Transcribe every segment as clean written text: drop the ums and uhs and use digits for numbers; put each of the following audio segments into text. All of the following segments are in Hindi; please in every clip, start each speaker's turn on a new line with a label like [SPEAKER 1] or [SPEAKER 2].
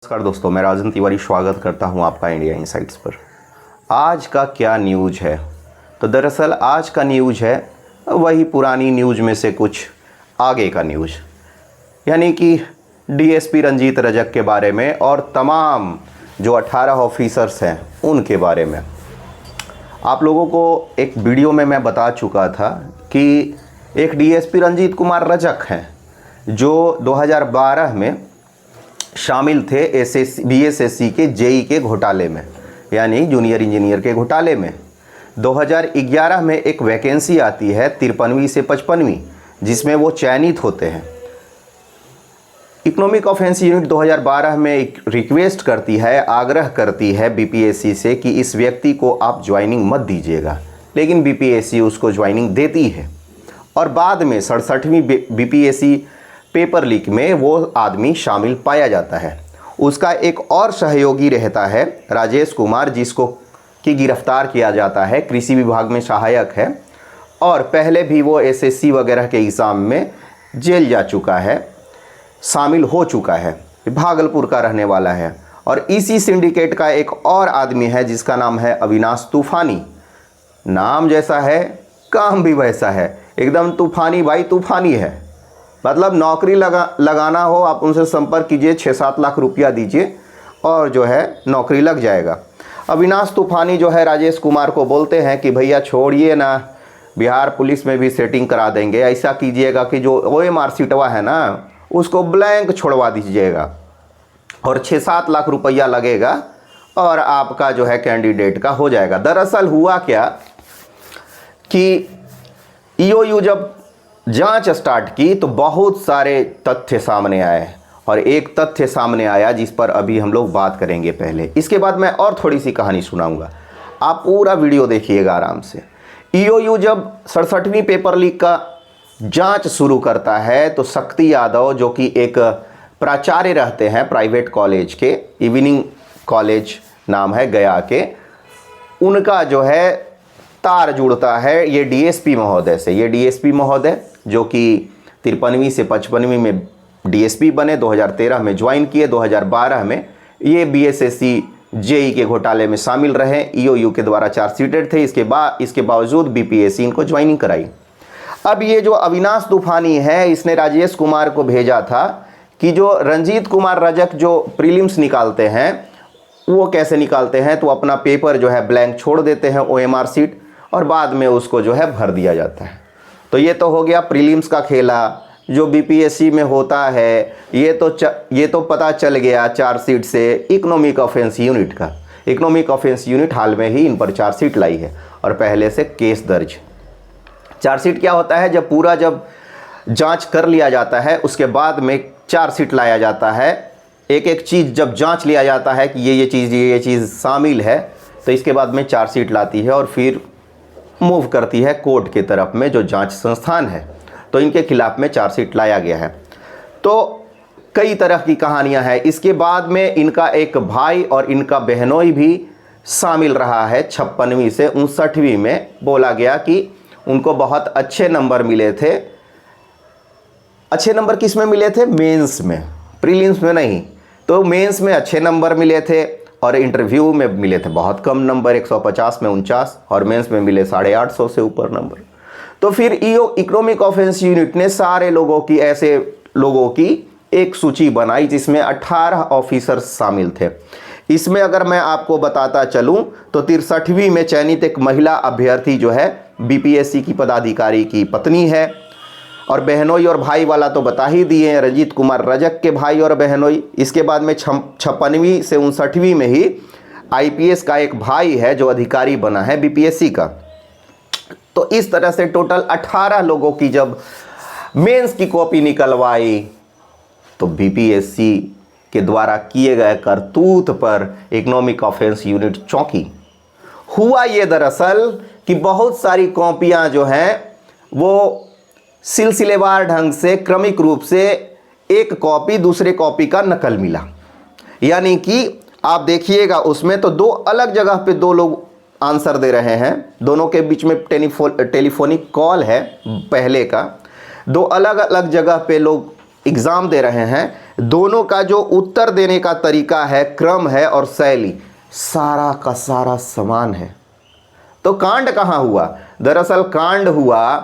[SPEAKER 1] नमस्कार दोस्तों, मैं राजन तिवारी स्वागत करता हूं आपका इंडिया इनसाइट्स पर। आज का क्या न्यूज़ है? तो दरअसल आज का न्यूज़ है वही पुरानी न्यूज़ में से कुछ आगे का न्यूज़, यानी कि डीएसपी रंजीत रजक के बारे में और तमाम जो 18 ऑफिसर्स हैं उनके बारे में। आप लोगों को एक वीडियो में मैं बता चुका था कि एक डीएसपी रंजीत कुमार रजक हैं जो 2012 में शामिल थे बीएसएससी के जेई के घोटाले में, यानी जूनियर इंजीनियर के घोटाले में। 2011 में एक वैकेंसी आती है 53वीं से 55वीं, जिसमें वो चयनित होते हैं। इकोनॉमिक ऑफेंस यूनिट 2012 में एक रिक्वेस्ट करती है, आग्रह करती है बीपीएससी से कि इस व्यक्ति को आप ज्वाइनिंग मत दीजिएगा, लेकिन बीपीएससी उसको ज्वाइनिंग देती है। और बाद में 67वीं बीपीएससी पेपर लीक में वो आदमी शामिल पाया जाता है। उसका एक और सहयोगी रहता है राजेश कुमार, जिसको की गिरफ्तार किया जाता है, कृषि विभाग में सहायक है और पहले भी वो एसएससी वगैरह के एग्ज़ाम में जेल जा चुका है, शामिल हो चुका है, भागलपुर का रहने वाला है। और इसी सिंडिकेट का एक और आदमी है जिसका नाम है अविनाश तूफानी। नाम जैसा है काम भी वैसा है, एकदम तूफानी भाई तूफानी है। मतलब नौकरी लगाना हो आप उनसे संपर्क कीजिए, 6-7 लाख रुपया दीजिए और जो है नौकरी लग जाएगा। अविनाश तूफानी जो है राजेश कुमार को बोलते हैं कि भैया छोड़िए ना, बिहार पुलिस में भी सेटिंग करा देंगे, ऐसा कीजिएगा कि जो OMR सीटवा है ना उसको ब्लैंक छोड़वा दीजिएगा और 6-7 लाख रुपया लगेगा और आपका जो है कैंडिडेट का हो जाएगा। दरअसल हुआ क्या कि EOU जब जांच स्टार्ट की तो बहुत सारे तथ्य सामने आए और एक तथ्य सामने आया जिस पर अभी हम लोग बात करेंगे पहले। इसके बाद मैं और थोड़ी सी कहानी सुनाऊंगा, आप पूरा वीडियो देखिएगा आराम से। EOU जब 67वीं पेपर लीक का जांच शुरू करता है तो शक्ति यादव, जो कि एक प्राचार्य रहते हैं प्राइवेट कॉलेज के, इवनिंग कॉलेज नाम है गया के, उनका जो है तार जुड़ता है ये डीएसपी महोदय से। ये डीएसपी महोदय जो कि 53वीं से 55वीं में डीएसपी बने, 2013 में ज्वाइन किए, 2012 में ये बीएसएससी जेई के घोटाले में शामिल रहे। EOU के द्वारा चार्जशीटेड थे, इसके बावजूद बीपीएससी इनको ज्वाइनिंग कराई। अब ये जो अविनाश तूफानी है इसने राजेश कुमार को भेजा था कि जो रंजीत कुमार रजक जो प्रीलिम्स निकालते हैं वो कैसे निकालते हैं, तो अपना पेपर जो है ब्लैंक छोड़ देते हैं OMR सीट और बाद में उसको जो है भर दिया जाता है। तो ये तो हो गया प्रीलिम्स का खेला जो बीपीएससी में होता है। ये तो पता चल गया चार्जशीट से इकोनॉमिक ऑफेंस यूनिट का। इकोनॉमिक ऑफेंस यूनिट हाल में ही इन पर चार्जशीट लाई है और पहले से केस दर्ज। चार्जशीट क्या होता है, जब जांच कर लिया जाता है उसके बाद में चार्जशीट लाया जाता है। एक एक चीज़ जब जांच लिया जाता है कि ये चीज़ शामिल है तो इसके बाद में चार्जशीट लाती है और फिर मूव करती है कोर्ट की तरफ में जो जांच संस्थान है। तो इनके खिलाफ में चार्जशीट लाया गया है। तो कई तरह की कहानियां हैं। इसके बाद में इनका एक भाई और इनका बहनोई भी शामिल रहा है। 56वीं से 59वीं में बोला गया कि उनको बहुत अच्छे नंबर मिले थे। अच्छे नंबर किस में मिले थे? मेंस में, प्रीलिम्स में नहीं। तो मेंस में अच्छे नंबर मिले थे और इंटरव्यू में मिले थे बहुत कम नंबर, 150 में 49 और मेंस में मिले 850 से ऊपर नंबर। तो फिर इकोनॉमिक ऑफेंस यूनिट ने सारे लोगों की, ऐसे लोगों की एक सूची बनाई जिसमें 18 ऑफिसर्स शामिल थे। इसमें अगर मैं आपको बताता चलूं तो 63वीं में चयनित एक महिला अभ्यर्थी जो है बीपीएससी की पदाधिकारी की पत्नी है। और बहनोई और भाई वाला तो बता ही दिए हैं, रंजीत कुमार रजक के भाई और बहनोई। इसके बाद में 56वीं से 59वीं में ही आईपीएस का एक भाई है जो अधिकारी बना है बीपीएससी का। तो इस तरह से टोटल 18 लोगों की जब मेंस की कॉपी निकलवाई तो बीपीएससी के द्वारा किए गए करतूत पर इकोनॉमिक ऑफेंस यूनिट चौंकी। हुआ ये दरअसल कि बहुत सारी कॉपियां जो हैं वो सिलसिलेवार ढंग से, क्रमिक रूप से एक कॉपी दूसरे कॉपी का नकल मिला। यानी कि आप देखिएगा उसमें तो 2 अलग जगह पे 2 लोग आंसर दे रहे हैं, दोनों के बीच में टेलीफोनिक कॉल है पहले का। 2 अलग अलग जगह पे लोग एग्ज़ाम दे रहे हैं, दोनों का जो उत्तर देने का तरीका है, क्रम है और शैली, सारा का सारा समान है। तो कांड कहाँ हुआ? दरअसल कांड हुआ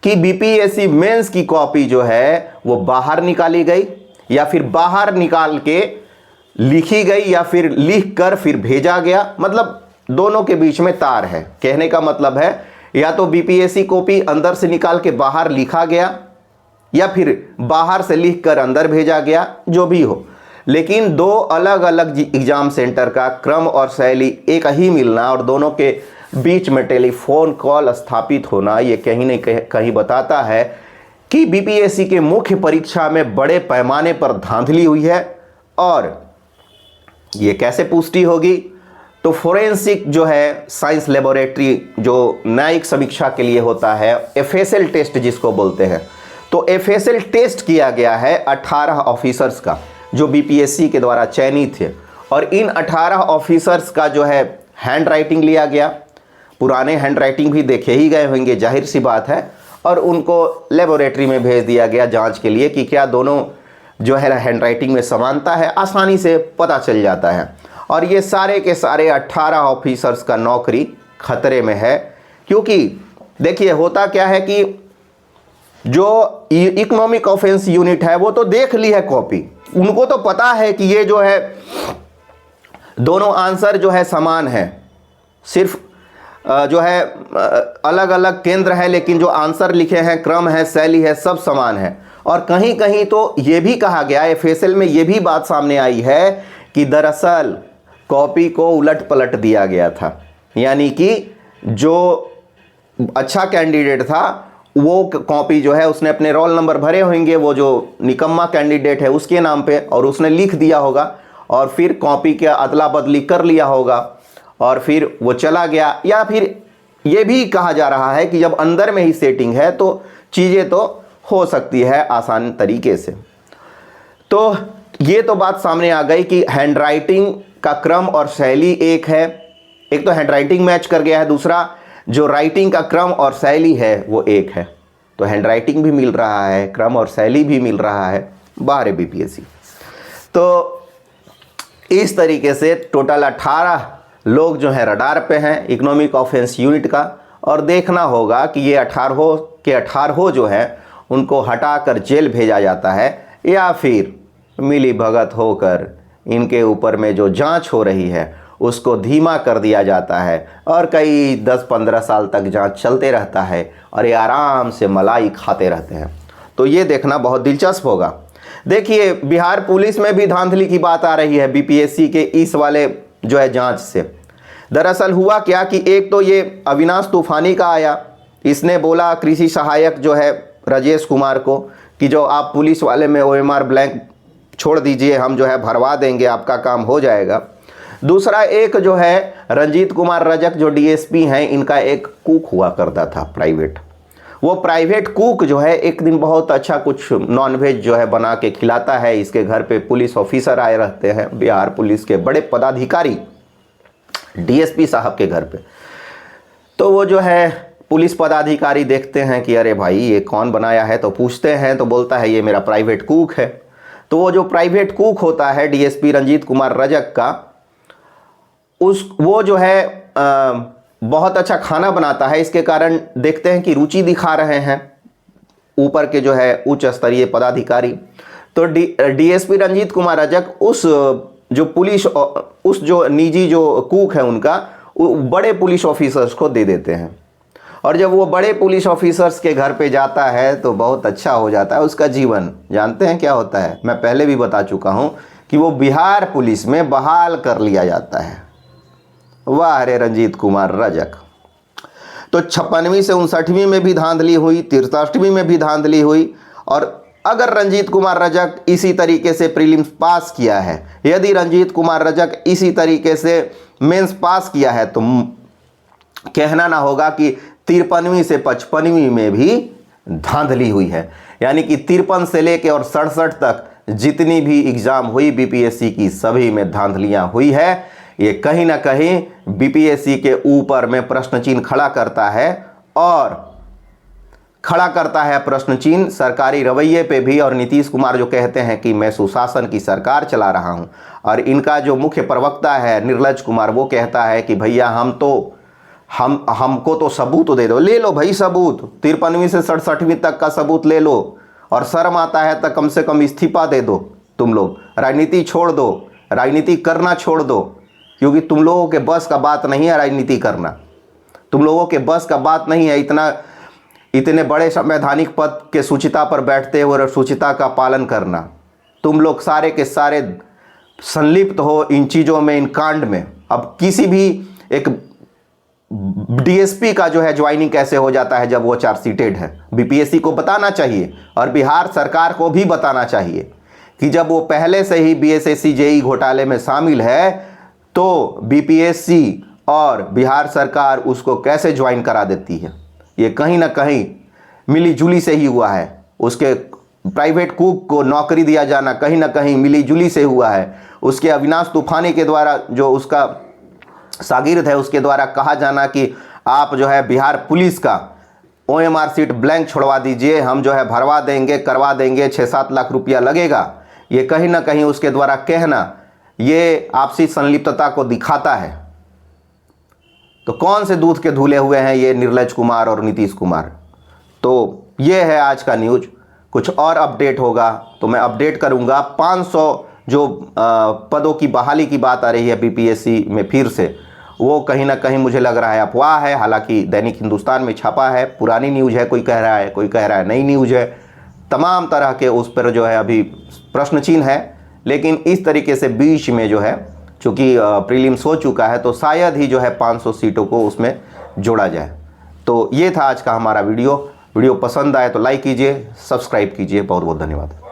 [SPEAKER 1] कि बीपीएससी मेंस की कॉपी जो है वो बाहर निकाली गई, या फिर बाहर निकाल के लिखी गई, या फिर लिख कर फिर भेजा गया। मतलब दोनों के बीच में तार है। कहने का मतलब है या तो बीपीएससी कॉपी अंदर से निकाल के बाहर लिखा गया, या फिर बाहर से लिख कर अंदर भेजा गया, जो भी हो, लेकिन दो अलग अलग एग्जाम सेंटर का क्रम और शैली एक ही मिलना और दोनों के बीच में टेलीफोन कॉल स्थापित होना, ये कहीं न कहीं बताता है कि बीपीएससी के मुख्य परीक्षा में बड़े पैमाने पर धांधली हुई है। और ये कैसे पुष्टि होगी? तो फोरेंसिक जो है साइंस लेबोरेटरी जो न्यायिक समीक्षा के लिए होता है, एफएसएल टेस्ट जिसको बोलते हैं, तो एफएसएल टेस्ट किया गया है 18 ऑफिसर्स का जो बीपीएससी के द्वारा चयनित थे। और इन 18 ऑफिसर्स का जो है हैंड राइटिंग लिया गया। पुराने हैंड राइटिंग भी देखे ही गए होंगे, जाहिर सी बात है, और उनको लेबोरेटरी में भेज दिया गया जांच के लिए कि क्या दोनों जो है हैंड राइटिंग में समानता है। आसानी से पता चल जाता है। और ये सारे के सारे 18 ऑफिसर्स का नौकरी खतरे में है, क्योंकि देखिए होता क्या है कि जो इकोनॉमिक ऑफेंस यूनिट है वो तो देख ली है कॉपी, उनको तो पता है कि ये जो है दोनों आंसर जो है समान है, सिर्फ जो है अलग अलग केंद्र है, लेकिन जो आंसर लिखे हैं, क्रम है, शैली है, सब समान है। और कहीं कहीं तो ये भी कहा गया है, एफएसएल में ये भी बात सामने आई है कि दरअसल कॉपी को उलट पलट दिया गया था, यानी कि जो अच्छा कैंडिडेट था वो कॉपी जो है उसने अपने रोल नंबर भरे होंगे, वो जो निकम्मा कैंडिडेट है उसके नाम पे, और उसने लिख दिया होगा और फिर कॉपी के अदला बदली कर लिया होगा और फिर वो चला गया। या फिर ये भी कहा जा रहा है कि जब अंदर में ही सेटिंग है तो चीज़ें तो हो सकती है आसान तरीके से। तो ये तो बात सामने आ गई कि हैंडराइटिंग का क्रम और शैली एक है, एक तो हैंडराइटिंग मैच कर गया है, दूसरा जो राइटिंग का क्रम और शैली है वो एक है। तो हैंडराइटिंग भी मिल रहा है, क्रम और शैली भी मिल रहा है, बाहर है बीपीएससी। तो इस तरीके से टोटल 18 लोग जो है रडार पे हैं इकोनॉमिक ऑफेंस यूनिट का, और देखना होगा कि ये 18 के 18 जो है उनको हटाकर जेल भेजा जाता है, या फिर मिली भगत होकर इनके ऊपर में जो जांच हो रही है उसको धीमा कर दिया जाता है और कई 10-15 साल तक जांच चलते रहता है और ये आराम से मलाई खाते रहते हैं। तो ये देखना बहुत दिलचस्प होगा। देखिए बिहार पुलिस में भी धांधली की बात आ रही है बीपीएससी के इस वाले जो है जांच से। दरअसल हुआ क्या कि एक तो ये अविनाश तूफानी का आया, इसने बोला कृषि सहायक जो है राजेश कुमार को कि जो आप पुलिस वाले में ओएमआर ब्लैंक छोड़ दीजिए, हम जो है भरवा देंगे, आपका काम हो जाएगा। दूसरा एक जो है रंजीत कुमार रजक जो डीएसपी हैं, इनका एक कुक हुआ करता था प्राइवेट। वो प्राइवेट कुक जो है एक दिन बहुत अच्छा कुछ नॉनवेज जो है बना के खिलाता है। इसके घर पे पुलिस ऑफिसर आए रहते हैं, बिहार पुलिस के बड़े पदाधिकारी, डीएसपी साहब के घर पे। तो वो जो है पुलिस पदाधिकारी देखते हैं कि अरे भाई ये कौन बनाया है, तो पूछते हैं तो बोलता है ये मेरा प्राइवेट कुक है। तो वो जो प्राइवेट कुक होता है डीएसपी रंजीत कुमार रजक का, वो जो है बहुत अच्छा खाना बनाता है। इसके कारण देखते हैं कि रुचि दिखा रहे हैं ऊपर के जो है उच्च स्तरीय पदाधिकारी। तो डीएसपी रंजीत कुमार रजक उस जो निजी जो कुक है उनका बड़े पुलिस ऑफिसर्स को दे देते हैं। और जब वो बड़े पुलिस ऑफिसर्स के घर पे जाता है तो बहुत अच्छा हो जाता है उसका जीवन। जानते हैं क्या होता है? मैं पहले भी बता चुका हूं कि वो बिहार पुलिस में बहाल कर लिया जाता है। वाह रे रंजीत कुमार रजक। तो 56वीं से 59वीं में भी धांधली हुई, 63वीं में भी धांधली हुई। और अगर रंजीत कुमार रजक इसी तरीके से प्रीलिम्स पास किया है, यदि रंजीत कुमार रजक इसी तरीके से मेंस पास किया है, तो कहना ना होगा कि 53वीं से 55वीं में भी धांधली हुई है। यानी कि 53 से लेके और 67 तक जितनी भी एग्जाम हुई बीपीएससी की, सभी में धांधलियां हुई है। ये कहीं ना कहीं बीपीएससी के ऊपर में प्रश्न चिन्ह खड़ा करता है और खड़ा करता है प्रश्न चिन्ह सरकारी रवैये पे भी। और नीतीश कुमार जो कहते हैं कि मैं सुशासन की सरकार चला रहा हूं, और इनका जो मुख्य प्रवक्ता है निर्लज कुमार, वो कहता है कि भैया हमको तो सबूत दे दो। ले लो भाई सबूत, 53वीं से 67वीं तक का सबूत ले लो, और शर्म आता है तो कम से कम इस्तीफा दे दो। तुम लोग राजनीति छोड़ दो, राजनीति करना छोड़ दो, क्योंकि तुम लोगों के बस का बात नहीं है राजनीति करना। तुम लोगों के बस का बात नहीं है इतने बड़े संवैधानिक पद के सूचिता पर बैठते हुए और सूचिता का पालन करना। तुम लोग सारे के सारे संलिप्त हो इन चीज़ों में, इन कांड में। अब किसी भी एक डीएसपी का जो है ज्वाइनिंग कैसे हो जाता है जब वो चार्जशीटेड है, बीपीएससी को बताना चाहिए और बिहार सरकार को भी बताना चाहिए कि जब वो पहले से ही बीएसएससी जेई घोटाले में शामिल है तो बीपीएससी और बिहार सरकार उसको कैसे ज्वाइन करा देती है। ये कहीं ना कहीं मिली जुली से ही हुआ है। उसके प्राइवेट कुक को नौकरी दिया जाना कहीं ना कहीं मिली जुली से हुआ है। उसके अविनाश तूफानी के द्वारा, जो उसका शागिर्द है, उसके द्वारा कहा जाना कि आप जो है बिहार पुलिस का ओएमआर सीट ब्लैंक छोड़वा दीजिए, हम जो है भरवा देंगे, करवा देंगे, 6-7 लाख रुपया लगेगा। ये कहीं ना कहीं उसके द्वारा कहना ये आपसी संलिप्तता को दिखाता है। तो कौन से दूध के धुले हुए हैं ये निर्लज कुमार और नीतीश कुमार। तो ये है आज का न्यूज। कुछ और अपडेट होगा तो मैं अपडेट करूंगा। 500 जो पदों की बहाली की बात आ रही है बीपीएससी में फिर से, वो कहीं ना कहीं मुझे लग रहा है अफवाह है। हालांकि दैनिक हिंदुस्तान में छपा है, पुरानी न्यूज़ है, कोई कह रहा है, कोई कह रहा है नई न्यूज़ है। तमाम तरह के उस पर जो है अभी प्रश्न चिन्ह है। लेकिन इस तरीके से बीच में जो है, चूँकि प्रीलिम्स हो चुका है, तो शायद ही जो है 500 सीटों को उसमें जोड़ा जाए। तो ये था आज का हमारा वीडियो पसंद आए तो लाइक कीजिए, सब्सक्राइब कीजिए। बहुत बहुत धन्यवाद।